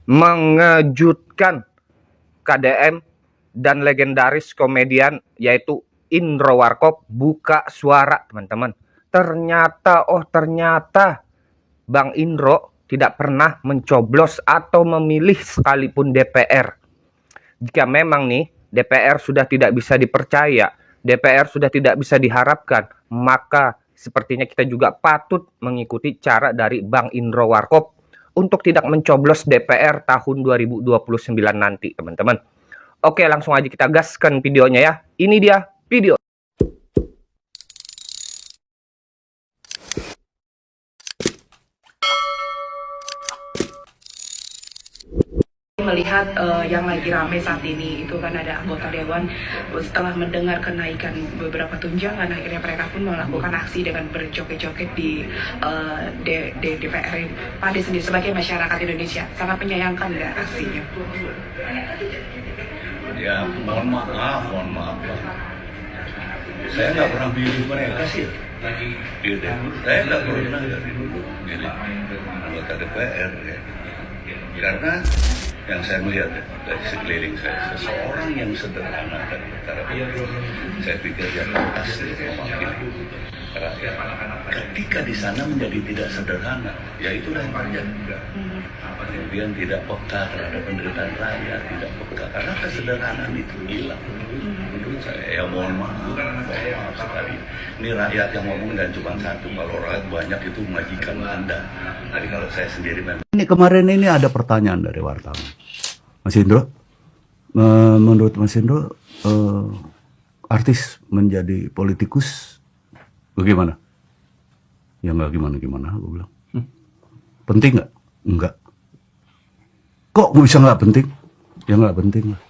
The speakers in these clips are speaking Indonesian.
mengejutkan KDM dan legendaris komedian yaitu Indro Warkop buka suara, teman-teman. Ternyata Bang Indro tidak pernah mencoblos atau memilih sekalipun DPR. Jika memang nih DPR sudah tidak bisa dipercaya, DPR sudah tidak bisa diharapkan, maka sepertinya kita juga patut mengikuti cara dari Bang Indro Warkop untuk tidak mencoblos DPR tahun 2029 nanti, teman-teman. Oke, langsung aja kita gaskan videonya ya. Ini dia video. Melihat yang lagi ramai saat ini itu kan ada anggota dewan setelah mendengar kenaikan beberapa tunjangan, akhirnya mereka pun melakukan aksi dengan berjoget-joget di DPR. Pak Ade sendiri sebagai masyarakat Indonesia sangat menyayangkan nggak aksinya? Ya mohon maaf Pak. Saya nggak pernah pilih mereka sih. Saya nggak pernah dari dulu pilih anggota DPR ya. Karena yang saya melihat dari sekeliling saya, seseorang yang sederhana dan bicara, saya pikir dia pasti mewakili rakyat. Ketika di sana menjadi tidak sederhana, ya itulah yang terjadi. Kemudian tidak peka terhadap penderitaan rakyat, tidak peka karena kesederhanaan itu hilang. Menurut saya, ya mohon maaf sekali. Ini rakyat yang ngomong dan cuma satu, kalau rakyat banyak itu majikan Anda. Jadi kalau saya sendiri memang. Ini kemarin ini ada pertanyaan dari wartawan, Mas Indro. Menurut Mas Indro, artis menjadi politikus bagaimana? Ya nggak gimana, gue bilang. Penting nggak? Enggak. Kok bisa nggak penting? Ya nggak penting lah.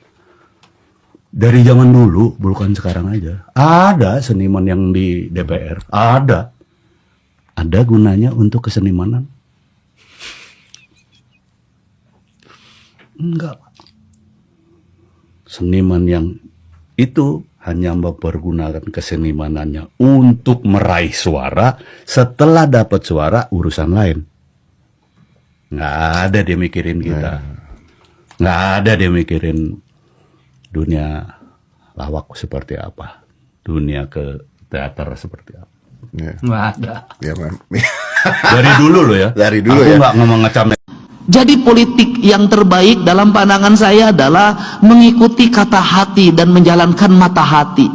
Dari zaman dulu, bukan sekarang aja. Ada seniman yang di DPR, ada gunanya untuk kesenimanan. Enggak. Seniman yang itu hanya mempergunakan kesenimanannya untuk meraih suara, setelah dapat suara urusan lain. Nggak ada dia mikirin kita. Nggak ada dia mikirin dunia lawak seperti apa, dunia ke teater seperti apa. Nggak ada. Ya, Dari dulu loh ya. Dari dulu aku ya. nggak ngomong ngecam. Jadi politik yang terbaik dalam pandangan saya adalah mengikuti kata hati dan menjalankan mata hati.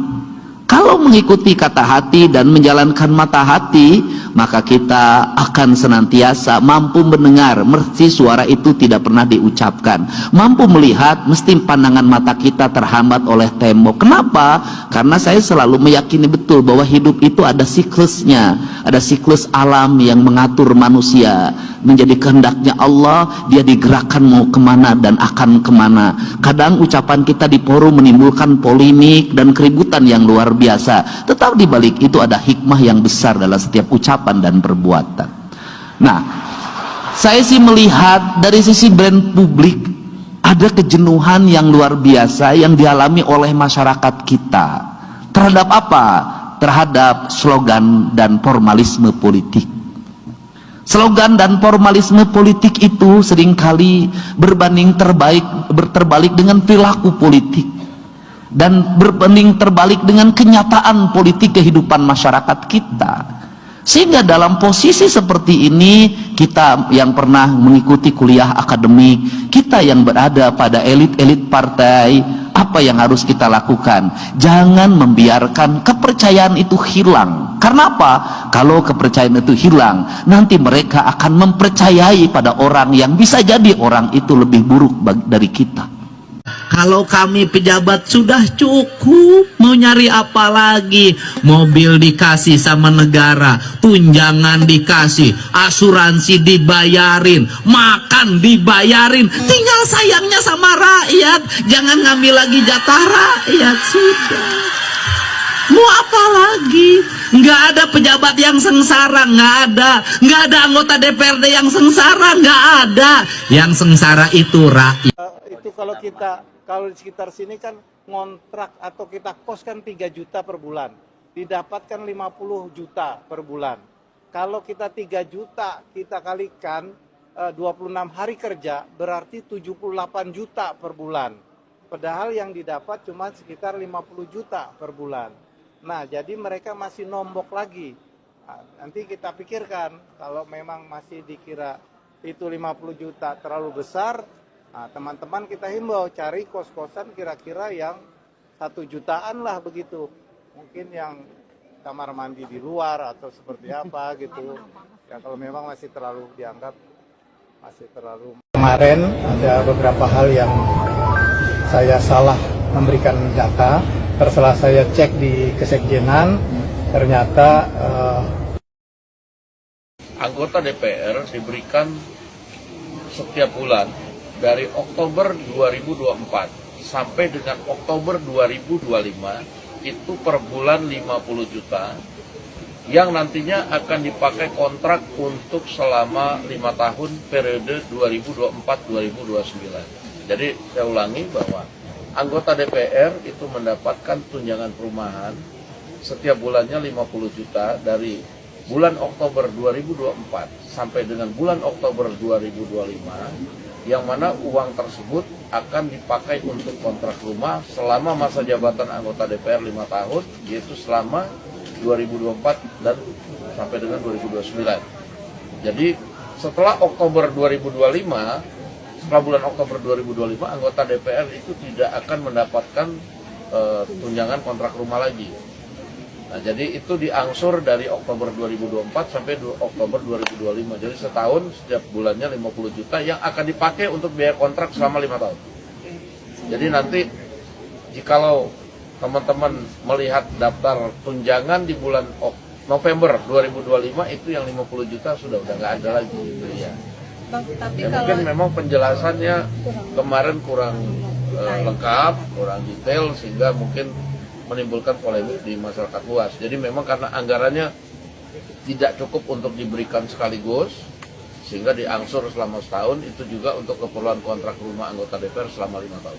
Kalau mengikuti kata hati dan menjalankan mata hati, maka kita akan senantiasa mampu mendengar, mesti suara itu tidak pernah diucapkan. Mampu melihat, mesti pandangan mata kita terhambat oleh tembok. Kenapa? Karena saya selalu meyakini betul bahwa hidup itu ada siklusnya, ada siklus alam yang mengatur manusia. Menjadi kehendaknya Allah, dia digerakkan mau kemana dan akan kemana. Kadang ucapan kita di forum menimbulkan polemik dan keributan yang luar biasa. Tetap di balik itu ada hikmah yang besar dalam setiap ucapan dan perbuatan. Nah, saya sih melihat dari sisi brand publik ada kejenuhan yang luar biasa yang dialami oleh masyarakat kita. Terhadap apa? Terhadap slogan dan formalisme politik. Slogan dan formalisme politik itu seringkali terbalik dengan perilaku politik dan berbanding terbalik dengan kenyataan politik kehidupan masyarakat kita. Sehingga dalam posisi seperti ini, kita yang pernah mengikuti kuliah akademik, kita yang berada pada elit-elit partai, apa yang harus kita lakukan? Jangan membiarkan kepercayaan itu hilang. Karena apa? Kalau kepercayaan itu hilang, nanti mereka akan mempercayai pada orang yang bisa jadi orang itu lebih buruk dari kita. Kalau kami pejabat sudah cukup, mau nyari apa lagi? Mobil dikasih sama negara, tunjangan dikasih, asuransi dibayarin, makan dibayarin, tinggal sayangnya sama rakyat. Jangan ngambil lagi jatah rakyat, sudah. Mau apa lagi? Nggak ada pejabat yang sengsara, nggak ada anggota DPRD yang sengsara, nggak ada. Yang sengsara itu rakyat. Itu kalau di sekitar sini kan ngontrak atau kita kos kan 3 juta per bulan, didapatkan 50 juta per bulan. Kalau kita 3 juta kita kalikan 26 hari kerja berarti 78 juta per bulan. Padahal yang didapat cuma sekitar 50 juta per bulan. Nah, jadi mereka masih nombok lagi. Nah, nanti kita pikirkan kalau memang masih dikira itu 50 juta terlalu besar, nah, teman-teman kita himbau cari kos-kosan kira-kira yang 1 jutaan lah begitu. Mungkin yang kamar mandi di luar atau seperti apa gitu. Ya kalau memang masih terlalu dianggap masih terlalu. Kemarin ada beberapa hal yang saya salah memberikan data. Setelah saya cek di Kesekjenan, ternyata anggota DPR diberikan setiap bulan dari Oktober 2024 sampai dengan Oktober 2025 itu per bulan 50 juta yang nantinya akan dipakai kontrak untuk selama 5 tahun periode 2024-2029. Jadi saya ulangi bahwa anggota DPR itu mendapatkan tunjangan perumahan setiap bulannya 50 juta dari bulan Oktober 2024 sampai dengan bulan Oktober 2025, yang mana uang tersebut akan dipakai untuk kontrak rumah selama masa jabatan anggota DPR 5 tahun, yaitu selama 2024 dan sampai dengan 2029. Jadi setelah Oktober 2025, setelah bulan Oktober 2025, anggota DPR itu tidak akan mendapatkan tunjangan kontrak rumah lagi. Nah, jadi itu diangsur dari Oktober 2024 sampai Oktober 2025. Jadi setahun setiap bulannya 50 juta yang akan dipakai untuk biaya kontrak selama 5 tahun. Jadi nanti jikalau teman-teman melihat daftar tunjangan di bulan November 2025 itu yang 50 juta sudah nggak ada lagi gitu ya. Ya mungkin memang penjelasannya kemarin kurang lengkap, kurang detail sehingga mungkin menimbulkan polemik di masyarakat luas. Jadi memang karena anggarannya tidak cukup untuk diberikan sekaligus sehingga diangsur selama setahun, itu juga untuk keperluan kontrak rumah anggota DPR selama 5 tahun.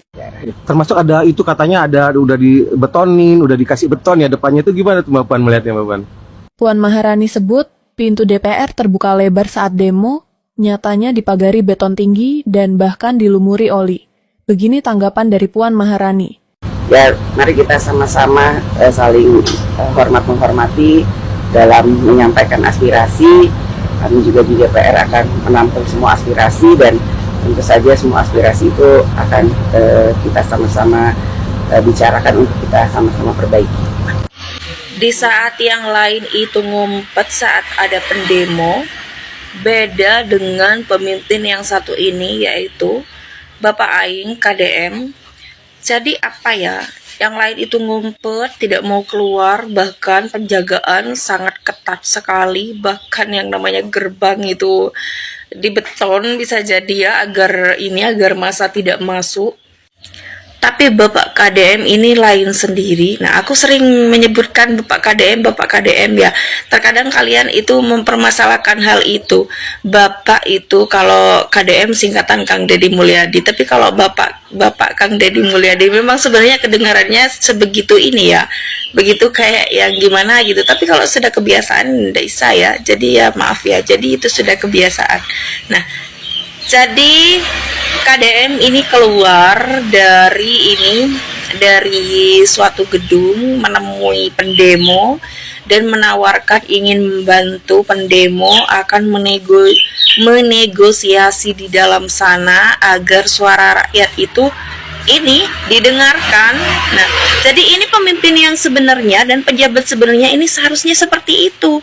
Termasuk ada itu katanya udah dibetonin, udah dikasih beton ya depannya, itu gimana tuh Mbak Puan melihatnya Mbak Puan? Puan Maharani sebut pintu DPR terbuka lebar saat demo, nyatanya dipagari beton tinggi dan bahkan dilumuri oli. Begini tanggapan dari Puan Maharani. Ya, mari kita sama-sama saling hormat-menghormati dalam menyampaikan aspirasi. Kami juga di DPR akan menampung semua aspirasi dan tentu saja semua aspirasi itu akan kita sama-sama bicarakan untuk kita sama-sama perbaiki. Di saat yang lain itu ngumpet saat ada pendemo, beda dengan pemimpin yang satu ini yaitu Bapak Aing KDM. Jadi apa ya? Yang lain itu ngumpet, tidak mau keluar, bahkan penjagaan sangat ketat sekali, bahkan yang namanya gerbang itu dibeton bisa jadi ya agar massa tidak masuk. Tapi Bapak KDM ini lain sendiri. Nah, aku sering menyebutkan Bapak KDM ya. Terkadang kalian itu mempermasalahkan hal itu. Bapak itu kalau KDM singkatan Kang Deddy Mulyadi. Tapi kalau Bapak Kang Deddy Mulyadi memang sebenarnya kedengarannya sebegitu ini ya. Begitu kayak yang gimana gitu. Tapi kalau sudah kebiasaan tidak bisa ya. Jadi ya maaf ya. Jadi itu sudah kebiasaan. Nah, jadi KDM ini keluar dari suatu gedung menemui pendemo dan menawarkan ingin membantu pendemo akan menegosiasi di dalam sana agar suara rakyat itu ini didengarkan. Nah, jadi ini pemimpin yang sebenarnya dan pejabat sebenarnya ini seharusnya seperti itu.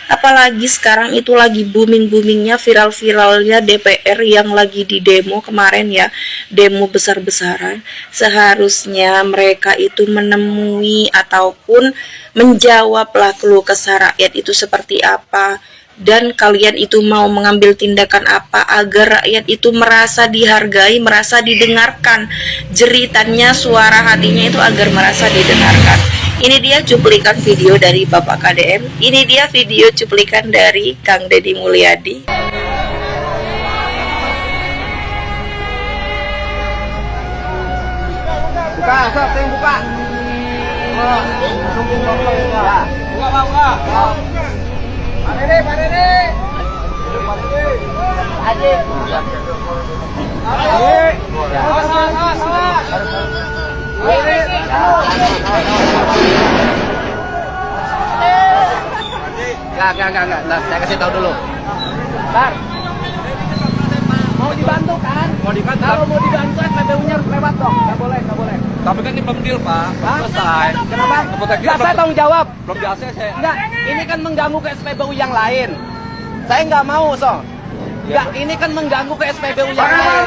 Apalagi sekarang itu lagi booming-boomingnya, viral-viralnya DPR yang lagi di demo kemarin ya, demo besar-besaran. Seharusnya mereka itu menemui ataupun menjawablah keluh kesah rakyat itu seperti apa. Dan kalian itu mau mengambil tindakan apa agar rakyat itu merasa dihargai, merasa didengarkan. Jeritannya, suara hatinya itu agar merasa didengarkan. Ini dia cuplikan video dari Bapak KDM. Ini dia video cuplikan dari Kang Deddy Mulyadi. Buka, sob, yang buka. Buka. Pak Dede. Enggak. Nah, saya kasih tahu dulu. Bar. Mau dibantu kan? Mau dibantu. Kalau mau dibantu SPBU-nya harus lewat dong. Enggak boleh. Tapi kan ini belum deal, Pak. Selesai. Kenapa? Keputusan Enggak, saya tanggung jawab. belum di ACC. Enggak, ini kan mengganggu ke SPBU yang lain. Saya nggak mau, Enggak, ini kan mengganggu ke SPBU yang lain.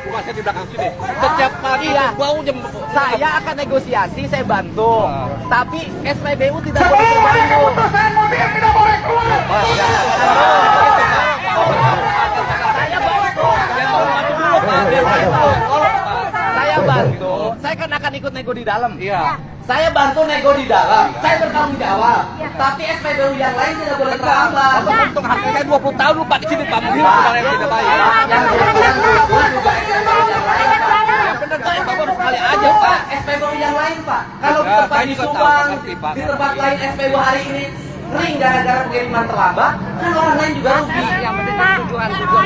Rumah saya di belakang sini. Setiap pagi bau jam. Saya akan negosiasi, saya bantu. Tapi SPBU tidak boleh terganggu. Saya bantu. Saya kan akan ikut nego di dalam. Iya. Saya bantu nego di dalam. Saya bertanggung jawab. Tapi SPBU yang lain tidak boleh terhambat. Untung harga saya 20 tahun lupa di sini Pak. Mungkin kemarin tidak bayar. Yang Benar Pak, baru sekali aja Pak. SPBU yang lain Pak. Kalau di tempat di Subang, di tempat lain SPBU hari ini ring gara-gara pengiriman terlambat, kan orang lain juga rugi. Yang penting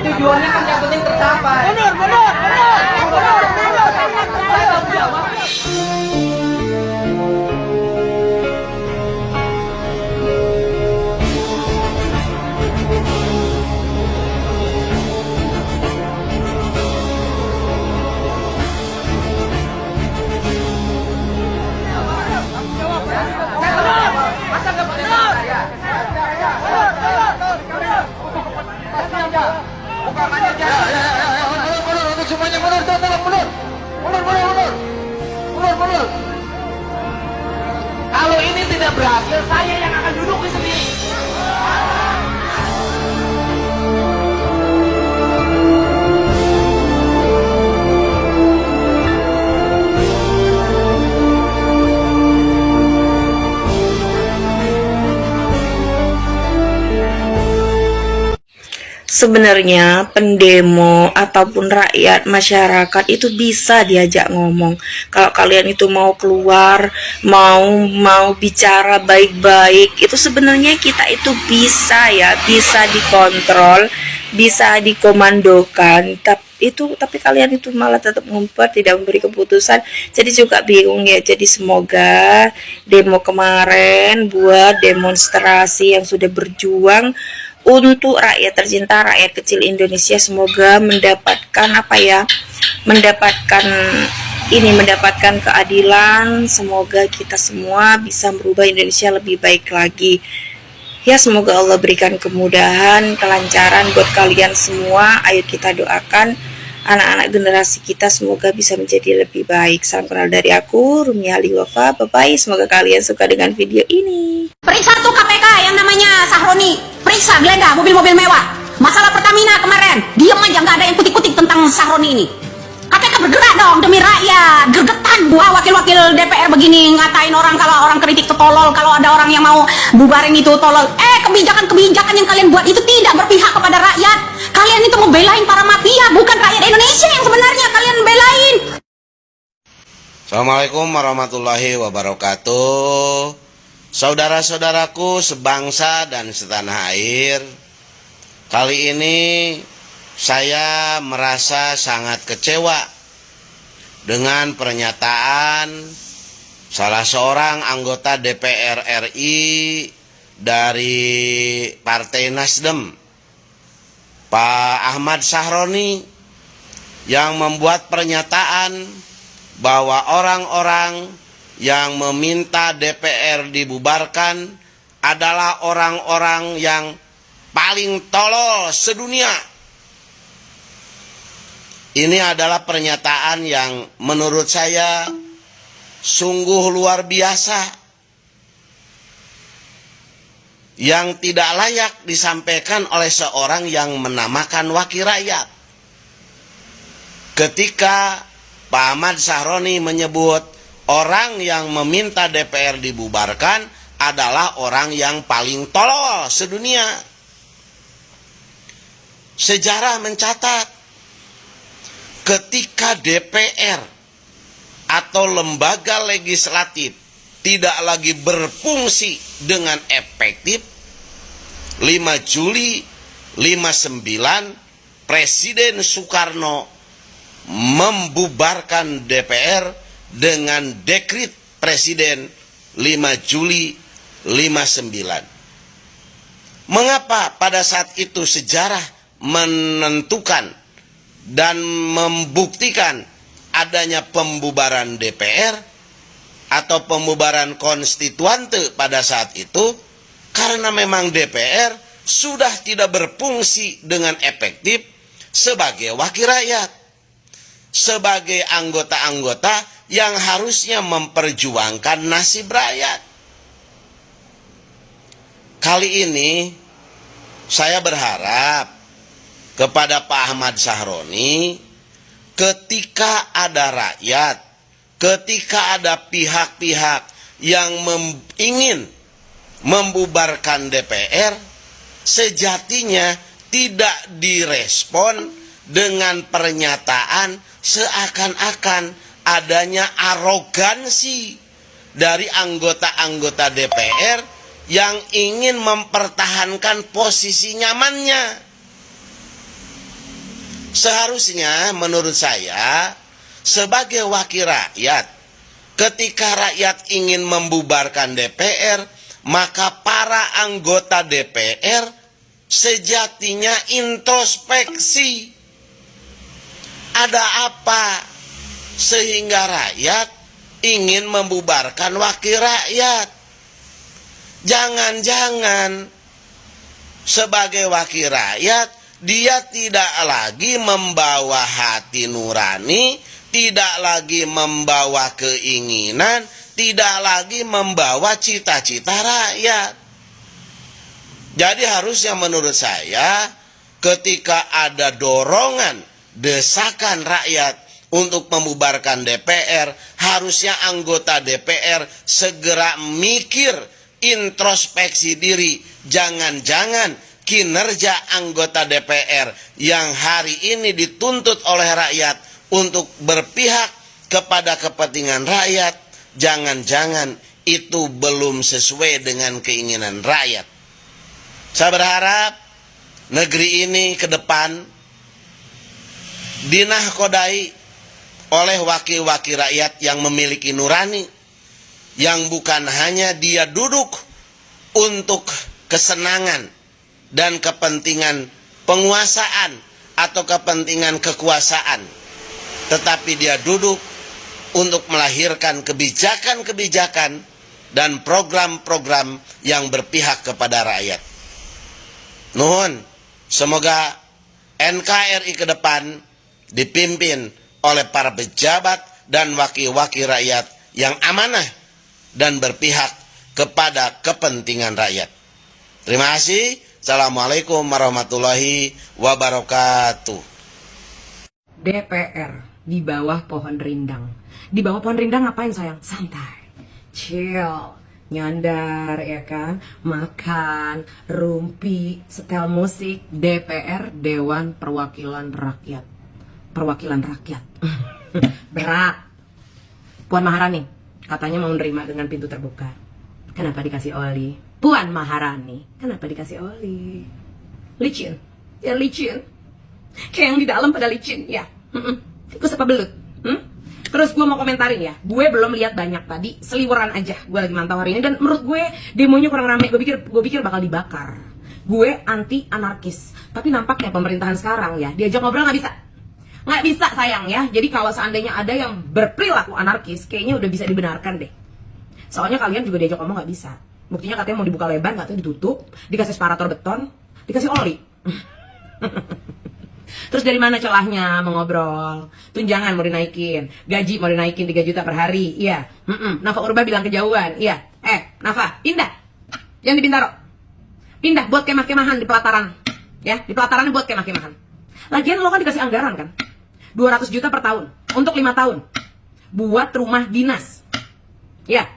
tujuannya kan yang penting tercapai. Benar. Saya tanggung jawab. Masa nggak pakai saya? Bukan aja jalan. Mundur semuanya, mundur. Kalau ini tidak berhasil, saya yang akan duduk di sini. Sebenarnya pendemo ataupun rakyat masyarakat itu bisa diajak ngomong. Kalau kalian itu mau keluar, mau bicara baik-baik, itu sebenarnya kita itu bisa dikontrol, bisa dikomandokan. Tapi kalian itu malah tetap ngumpet, tidak memberi keputusan. Jadi juga bingung ya. Jadi semoga demo kemarin buat demonstrasi yang sudah berjuang untuk rakyat tercinta, rakyat kecil Indonesia, semoga mendapatkan mendapatkan keadilan. Semoga kita semua bisa merubah Indonesia lebih baik lagi. Ya, semoga Allah berikan kemudahan, kelancaran buat kalian semua. Ayo kita doakan anak-anak generasi kita semoga bisa menjadi lebih baik. Salam kenal dari aku, Rumi Ali Wafa. Bye-bye, semoga kalian suka dengan video ini. Periksa tuh KPK yang namanya Sahroni. Periksa, geledah mobil-mobil mewah. Masalah Pertamina kemarin, diam aja, nggak ada yang kutik-kutik tentang Sahroni ini. KPK bergerak dong demi rakyat. Gergetan gua wakil-wakil DPR begini ngatain orang kalau orang kritik itu tolol, kalau ada orang yang mau bubarin itu tolol. Kebijakan-kebijakan yang kalian buat itu tidak berpihak kepada rakyat. Kalian itu membelain para mafia, bukan rakyat Indonesia yang sebenarnya kalian belain. Assalamualaikum warahmatullahi wabarakatuh. Saudara-saudaraku sebangsa dan setanah air, kali ini saya merasa sangat kecewa dengan pernyataan salah seorang anggota DPR RI dari Partai Nasdem, Pak Ahmad Sahroni, yang membuat pernyataan bahwa orang-orang yang meminta DPR dibubarkan adalah orang-orang yang paling tolol sedunia. Ini adalah pernyataan yang menurut saya sungguh luar biasa, yang tidak layak disampaikan oleh seorang yang menamakan wakil rakyat. Ketika Pak Ahmad Sahroni menyebut orang yang meminta DPR dibubarkan adalah orang yang paling tolol sedunia. Sejarah mencatat, ketika DPR atau lembaga legislatif tidak lagi berfungsi dengan efektif, 5 Juli 59 Presiden Soekarno membubarkan DPR dengan dekret Presiden 5 Juli 59. Mengapa pada saat itu sejarah menentukan dan membuktikan adanya pembubaran DPR atau pembubaran konstituante pada saat itu? Karena memang DPR sudah tidak berfungsi dengan efektif sebagai wakil rakyat, sebagai anggota-anggota yang harusnya memperjuangkan nasib rakyat. Kali ini saya berharap kepada Pak Ahmad Sahroni, ketika ada rakyat, ketika ada pihak-pihak yang ingin membubarkan DPR, sejatinya tidak direspon dengan pernyataan seakan-akan adanya arogansi dari anggota-anggota DPR yang ingin mempertahankan posisi nyamannya. Seharusnya menurut saya sebagai wakil rakyat, ketika rakyat ingin membubarkan DPR, maka para anggota DPR sejatinya introspeksi. Ada apa sehingga rakyat ingin membubarkan wakil rakyat? Jangan-jangan sebagai wakil rakyat dia tidak lagi membawa hati nurani, tidak lagi membawa keinginan, tidak lagi membawa cita-cita rakyat. Jadi harusnya menurut saya ketika ada dorongan, desakan rakyat untuk membubarkan DPR, harusnya anggota DPR segera mikir, introspeksi diri. Jangan-jangan kinerja anggota DPR yang hari ini dituntut oleh rakyat untuk berpihak kepada kepentingan rakyat, jangan-jangan itu belum sesuai dengan keinginan rakyat. Saya berharap negeri ini ke depan dinahkodai oleh wakil-wakil rakyat yang memiliki nurani, yang bukan hanya dia duduk untuk kesenangan dan kepentingan penguasaan atau kepentingan kekuasaan, tetapi dia duduk untuk melahirkan kebijakan-kebijakan dan program-program yang berpihak kepada rakyat. Nuhun, semoga NKRI ke depan dipimpin oleh para pejabat dan wakil-wakil rakyat yang amanah dan berpihak kepada kepentingan rakyat. Terima kasih. Assalamualaikum warahmatullahi wabarakatuh. DPR di bawah pohon rindang. Di bawah pohon rindang ngapain sayang? Santai, chill, nyandar ya kan, makan, rumpi, setel musik. DPR, Dewan Perwakilan Rakyat. Perwakilan rakyat. Berat. Puan Maharani katanya mau menerima dengan pintu terbuka. Kenapa dikasih oli? Puan Maharani, kenapa dikasih oli? Licin, ya licin. Kayak yang di dalam pada licin, ya. Tikus apa belut? Terus gue mau komentarin ya, gue belum lihat banyak tadi, seliweran aja. Gue lagi mantau hari ini dan menurut gue demonya kurang rame. Gue pikir bakal dibakar. Gue anti anarkis, tapi nampaknya pemerintahan sekarang ya diajak ngobrol nggak bisa sayang ya. Jadi kalau seandainya ada yang berperilaku anarkis, kayaknya udah bisa dibenarkan deh. Soalnya kalian juga diajak ngomong nggak bisa. Buktinya katanya mau dibuka lebar, nggak tahu ditutup, dikasih separator beton, dikasih oli. Terus dari mana celahnya mengobrol? Tunjangan mau dinaikin, gaji mau dinaikin 3 juta per hari, iya. Nafa Urba bilang kejauhan, iya. Nafa, pindah. Yang di Bintaro. Pindah buat kemah-kemahan di pelataran. Ya, di pelataran buat kemah-kemahan. Lagian lo kan dikasih anggaran kan? 200 juta per tahun untuk 5 tahun. Buat rumah dinas. Ya.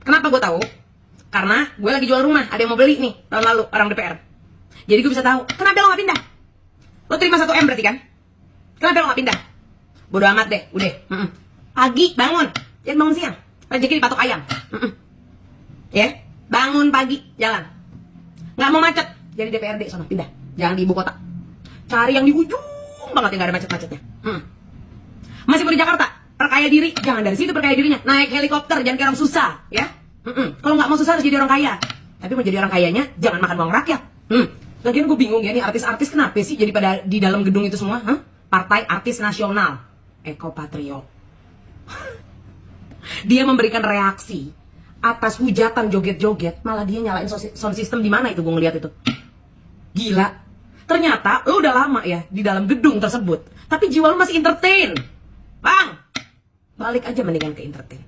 Kenapa gue tahu? Karena gue lagi jual rumah, ada yang mau beli nih tahun lalu, orang DPR. Jadi gue bisa tahu, kenapa lo gak pindah? Lo terima 1 M berarti kan? Kenapa lo gak pindah? Bodo amat deh, udah. Pagi bangun, jangan bangun siang. Rezeki dipatok ayam. Ya, bangun pagi, jalan. Gak mau macet, jadi DPRD sono pindah. Jangan di ibu kota. Cari yang di ujung banget yang gak ada macet-macetnya. Masih di Jakarta, perkaya diri, jangan dari situ perkaya dirinya. Naik helikopter, jangan kayak orang susah, ya. Kalau nggak mau susah harus jadi orang kaya. Tapi mau jadi orang kayanya, jangan makan uang rakyat. Lagian gue bingung ya, nih artis-artis kenapa sih jadi pada di dalam gedung itu semua? Partai Artis Nasional, Eko Patriot. Dia memberikan reaksi atas hujatan joget-joget, malah dia nyalain sound system di mana itu gue ngeliat itu. Gila. Ternyata lo udah lama ya di dalam gedung tersebut, tapi jiwa lo masih entertain. Bang, balik aja mendingan ke entertain.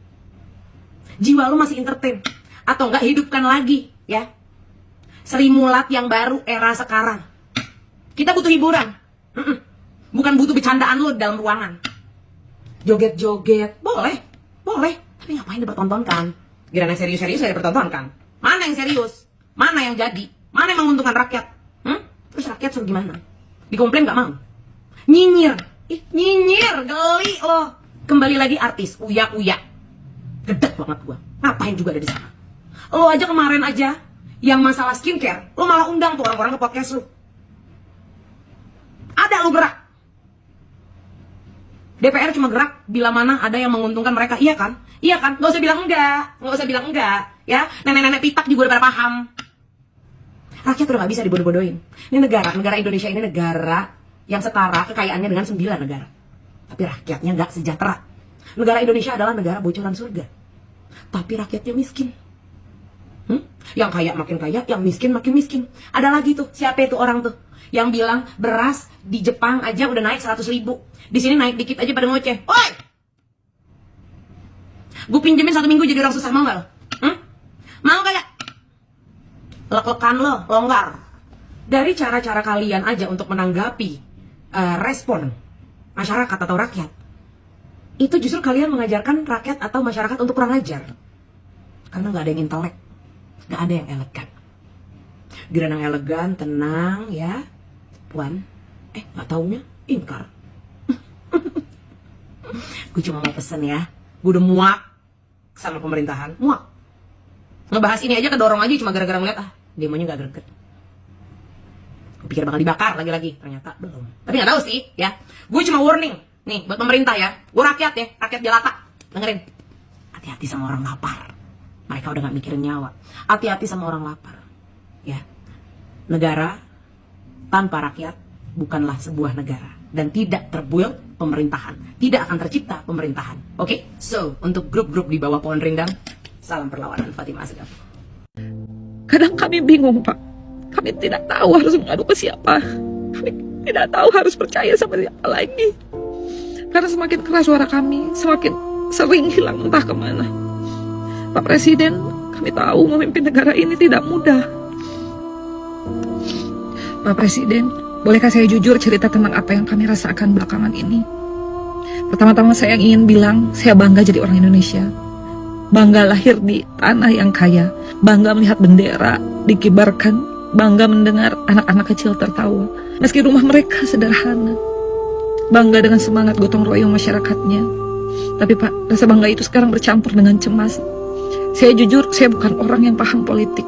Jiwa lo masih entertain. Atau enggak hidupkan lagi, ya. Sri Mulat yang baru era sekarang. Kita butuh hiburan. Bukan butuh bercandaan lo dalam ruangan. Joget-joget, boleh. Tapi ngapain dipertontonkan? Giliran yang serius-serius gak dipertontonkan. Mana yang serius? Mana yang jadi? Mana yang menguntungkan rakyat? Terus rakyat suruh gimana? Dikomplain gak mau? Nyinyir. Nyinyir, geli lo. Kembali lagi artis, uya-uya. Gedek banget gua. Ngapain juga ada di sana? Lo aja kemarin aja yang masalah skincare, lo malah undang tuh orang-orang ke podcast lo. Ada lo gerak. DPR cuma gerak bila mana ada yang menguntungkan mereka, iya kan? Iya kan? Gak usah bilang enggak, ya. Nenek-nenek pitak juga udah pada paham. Rakyat udah gak bisa dibodoh-bodohin. Ini negara Indonesia ini negara yang setara kekayaannya dengan 9 negara. Tapi rakyatnya gak sejahtera. Negara Indonesia adalah negara bocoran surga. Tapi rakyatnya miskin. Yang kaya makin kaya, yang miskin makin miskin. Ada lagi tuh, siapa itu orang tuh yang bilang beras di Jepang aja udah naik 100.000. Di sini naik dikit aja pada ngoceh. Oi! Gue pinjemin 1 minggu jadi orang susah, mau gak lo? Mau kayak lek-lekan lo, longgar. Dari cara-cara kalian aja untuk menanggapi respon masyarakat atau rakyat, itu justru kalian mengajarkan rakyat atau masyarakat untuk kurang ajar. Karena gak ada yang intelek, gak ada yang elegan. Giliran yang elegan, tenang ya, puan. Gak taunya ingkar. Gue cuma mau pesen ya, gue udah muak sama pemerintahan, muak. Ngebahas ini aja kedorong aja cuma gara-gara ngeliat demonya gak greget. Gue pikir bakal dibakar lagi-lagi, ternyata belum. Tapi gak tahu sih ya. Gue cuma warning nih buat pemerintah ya. Gue rakyat ya, rakyat jelata. Dengerin, hati-hati sama orang lapar. Mereka udah gak mikirin nyawa. Hati-hati sama orang lapar ya. Negara tanpa rakyat bukanlah sebuah negara. Dan tidak terbuild pemerintahan. Tidak akan tercipta pemerintahan. Oke? So, untuk grup-grup di bawah pohon rindang, salam perlawanan Fatimah Asghaf. Kadang kami bingung, Pak. Kami tidak tahu harus mengadu ke siapa. Kami tidak tahu harus percaya sama siapa lagi. Karena semakin keras suara kami, semakin sering hilang entah kemana. Pak Presiden, kami tahu memimpin negara ini tidak mudah. Pak Presiden, bolehkah saya jujur cerita tentang apa yang kami rasakan belakangan ini? Pertama-tama saya ingin bilang, saya bangga jadi orang Indonesia. Bangga lahir di tanah yang kaya. Bangga melihat bendera dikibarkan. Bangga mendengar anak-anak kecil tertawa. Meski rumah mereka sederhana. Bangga dengan semangat gotong royong masyarakatnya. Tapi Pak, rasa bangga itu sekarang bercampur dengan cemas. Saya jujur, saya bukan orang yang paham politik.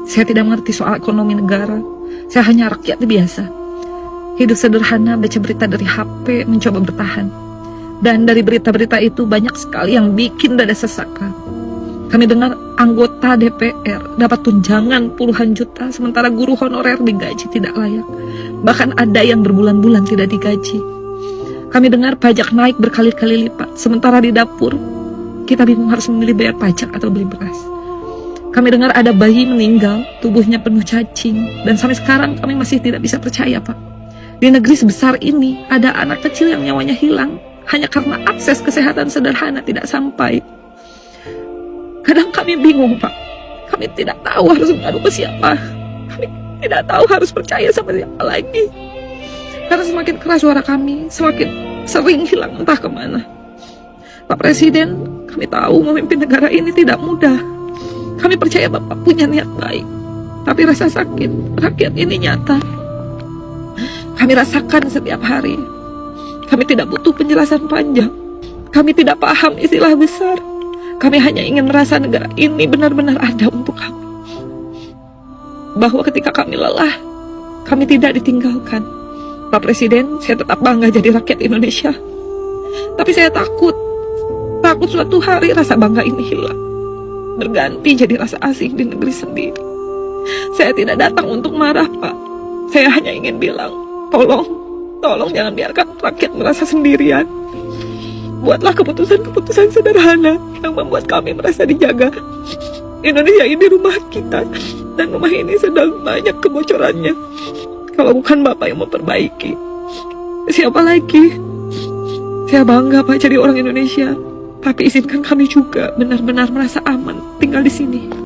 Saya tidak mengerti soal ekonomi negara. Saya hanya rakyat biasa. Hidup sederhana, baca berita dari HP, mencoba bertahan. Dan dari berita-berita itu banyak sekali yang bikin dada sesaka. Kami dengar anggota DPR dapat tunjangan puluhan juta, sementara guru honorer digaji tidak layak. Bahkan ada yang berbulan-bulan tidak digaji. Kami dengar pajak naik berkali-kali lipat, sementara di dapur kita bingung harus memilih bayar pajak atau beli beras. Kami dengar ada bayi meninggal, tubuhnya penuh cacing, dan sampai sekarang kami masih tidak bisa percaya, Pak. Di negeri sebesar ini ada anak kecil yang nyawanya hilang hanya karena akses kesehatan sederhana tidak sampai. Kadang kami bingung, Pak. Kami tidak tahu harus mengadu ke siapa. Kami tidak tahu harus percaya sama siapa lagi. Karena semakin keras suara kami, semakin sering hilang entah kemana. Pak Presiden, kami tahu memimpin negara ini tidak mudah. Kami percaya Bapak punya niat baik. Tapi rasa sakit rakyat ini nyata. Kami rasakan setiap hari. Kami tidak butuh penjelasan panjang. Kami tidak paham istilah besar. Kami hanya ingin merasa negara ini benar-benar ada untuk kami. Bahwa ketika kami lelah, kami tidak ditinggalkan. Pak Presiden, saya tetap bangga jadi rakyat Indonesia. Tapi saya takut suatu hari rasa bangga ini hilang, berganti jadi rasa asing di negeri sendiri. Saya tidak datang untuk marah, Pak. Saya hanya ingin bilang, tolong jangan biarkan rakyat merasa sendirian. Buatlah keputusan-keputusan sederhana yang membuat kami merasa dijaga. Indonesia ini rumah kita, dan rumah ini sedang banyak kebocorannya. Kalau bukan Bapak yang memperbaiki, siapa lagi? Saya bangga, Pak, jadi orang Indonesia. Tapi izinkan kami juga benar-benar merasa aman tinggal di sini.